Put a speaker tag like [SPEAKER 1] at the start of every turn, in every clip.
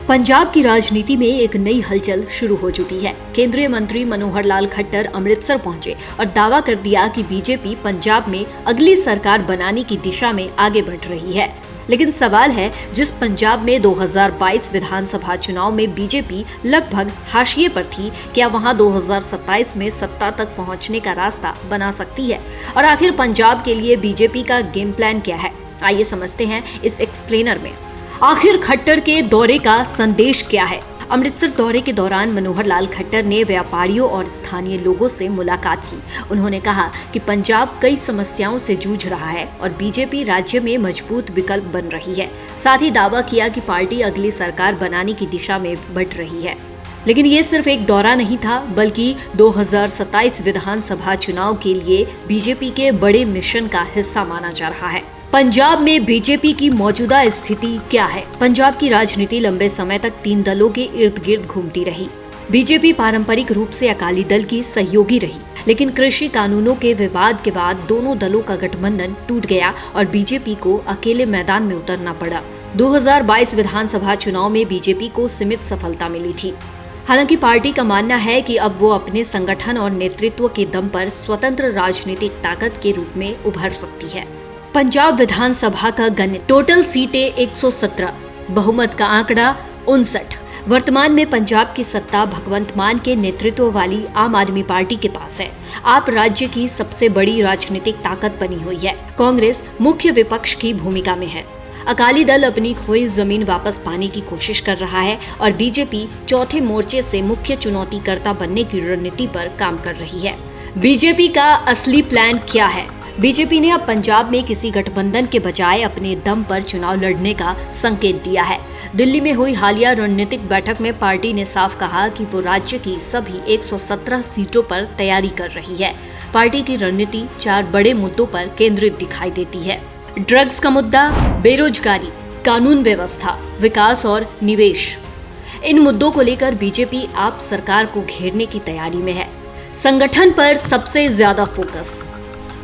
[SPEAKER 1] पंजाब की राजनीति में एक नई हलचल शुरू हो चुकी है। केंद्रीय मंत्री मनोहर लाल खट्टर अमृतसर पहुंचे और दावा कर दिया कि बीजेपी पंजाब में अगली सरकार बनाने की दिशा में आगे बढ़ रही है। लेकिन सवाल है, जिस पंजाब में 2022 विधानसभा चुनाव में बीजेपी लगभग हाशिए पर थी, क्या वहां 2027 में सत्ता तक पहुंचने का रास्ता बना सकती है? और आखिर पंजाब के लिए बीजेपी का गेम प्लान क्या है? आइए समझते हैं इस एक्सप्लेनर में। आखिर खट्टर के दौरे का संदेश क्या है? अमृतसर दौरे के दौरान मनोहर लाल खट्टर ने व्यापारियों और स्थानीय लोगों से मुलाकात की। उन्होंने कहा कि पंजाब कई समस्याओं से जूझ रहा है और बीजेपी राज्य में मजबूत विकल्प बन रही है। साथ ही दावा किया कि पार्टी अगली सरकार बनाने की दिशा में बढ़ रही है। लेकिन ये सिर्फ एक दौरा नहीं था, बल्कि 2027 विधानसभा चुनाव के लिए बीजेपी के बड़े मिशन का हिस्सा माना जा रहा है। पंजाब में बीजेपी की मौजूदा स्थिति क्या है? पंजाब की राजनीति लंबे समय तक 3 दलों के इर्द गिर्द घूमती रही। बीजेपी पारंपरिक रूप से अकाली दल की सहयोगी रही, लेकिन कृषि कानूनों के विवाद के बाद दोनों दलों का गठबंधन टूट गया और बीजेपी को अकेले मैदान में उतरना पड़ा। 2022 विधानसभा चुनाव में बीजेपी को सीमित सफलता मिली थी। हालांकि पार्टी का मानना है कि अब वो अपने संगठन और नेतृत्व के दम पर स्वतंत्र राजनीतिक ताकत के रूप में उभर सकती है। पंजाब विधानसभा का गणित, टोटल सीटें 117, बहुमत का आंकड़ा 59। वर्तमान में पंजाब की सत्ता भगवंत मान के नेतृत्व वाली आम आदमी पार्टी के पास है। आप राज्य की सबसे बड़ी राजनीतिक ताकत बनी हुई है। कांग्रेस मुख्य विपक्ष की भूमिका में है। अकाली दल अपनी खोई जमीन वापस पाने की कोशिश कर रहा है और बीजेपी चौथे मोर्चे से मुख्य चुनौतीकर्ता बनने की रणनीति पर काम कर रही है। बीजेपी का असली प्लान क्या है? बीजेपी ने अब पंजाब में किसी गठबंधन के बजाय अपने दम पर चुनाव लड़ने का संकेत दिया है। दिल्ली में हुई हालिया रणनीतिक बैठक में पार्टी ने साफ कहा कि वो राज्य की सभी 117 सीटों पर तैयारी कर रही है। पार्टी की रणनीति 4 बड़े मुद्दों पर केंद्रित दिखाई देती है: ड्रग्स का मुद्दा, बेरोजगारी, कानून व्यवस्था, विकास और निवेश। इन मुद्दों को लेकर बीजेपी आप सरकार को घेरने की तैयारी में है। संगठन पर सबसे ज्यादा फोकस।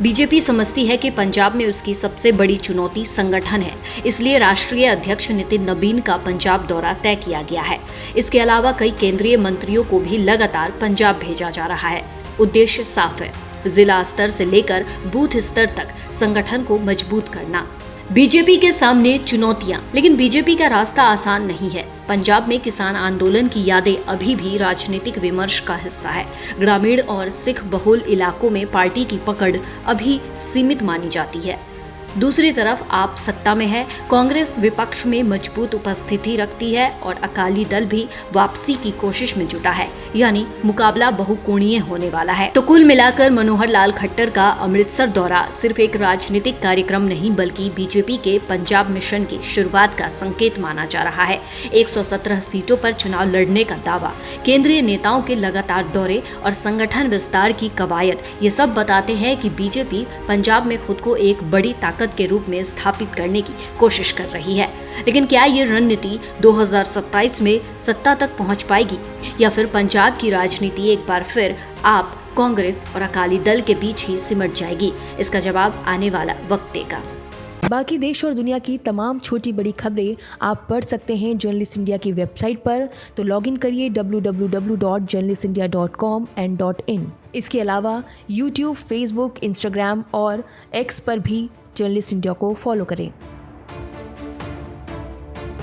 [SPEAKER 1] बीजेपी समझती है कि पंजाब में उसकी सबसे बड़ी चुनौती संगठन है, इसलिए राष्ट्रीय अध्यक्ष नितिन नबीन का पंजाब दौरा तय किया गया है। इसके अलावा कई केंद्रीय मंत्रियों को भी लगातार पंजाब भेजा जा रहा है। उद्देश्य साफ है: जिला स्तर से लेकर बूथ स्तर तक संगठन को मजबूत करना। बीजेपी के सामने चुनौतियां, लेकिन बीजेपी का रास्ता आसान नहीं है। पंजाब में किसान आंदोलन की यादें अभी भी राजनीतिक विमर्श का हिस्सा है। ग्रामीण और सिख बहुल इलाकों में पार्टी की पकड़ अभी सीमित मानी जाती है। दूसरी तरफ आप सत्ता में है, कांग्रेस विपक्ष में मजबूत उपस्थिति रखती है और अकाली दल भी वापसी की कोशिश में जुटा है, यानी मुकाबला बहुकोणीय होने वाला है। तो कुल मिलाकर मनोहर लाल खट्टर का अमृतसर दौरा सिर्फ एक राजनीतिक कार्यक्रम नहीं, बल्कि बीजेपी के पंजाब मिशन की शुरुआत का संकेत माना जा रहा है। 117 सीटों पर चुनाव लड़ने का दावा, केंद्रीय नेताओं के लगातार दौरे और संगठन विस्तार की कवायद, ये सब बताते हैं कि बीजेपी पंजाब में खुद को एक बड़ी ताकत के रूप में स्थापित करने की कोशिश कर रही है। लेकिन क्या ये रणनीति 2027 में सत्ता तक पहुंच पाएगी, या फिर पंजाब की राजनीति एक बार फिर आप, कांग्रेस और अकाली दल के बीच ही सिमट जाएगी? इसका जवाब आने वाला वक्त देगा।
[SPEAKER 2] बाकी देश और दुनिया की तमाम छोटी बड़ी खबरें आप पढ़ सकते हैं जर्नलिस्ट इंडिया की वेबसाइट पर। तो लॉग इन करिए www.journalistindia.com and .in। इसके अलावा यूट्यूब, फेसबुक, इंस्टाग्राम और एक्स पर भी जर्नलिस्ट इंडिया को फॉलो करें।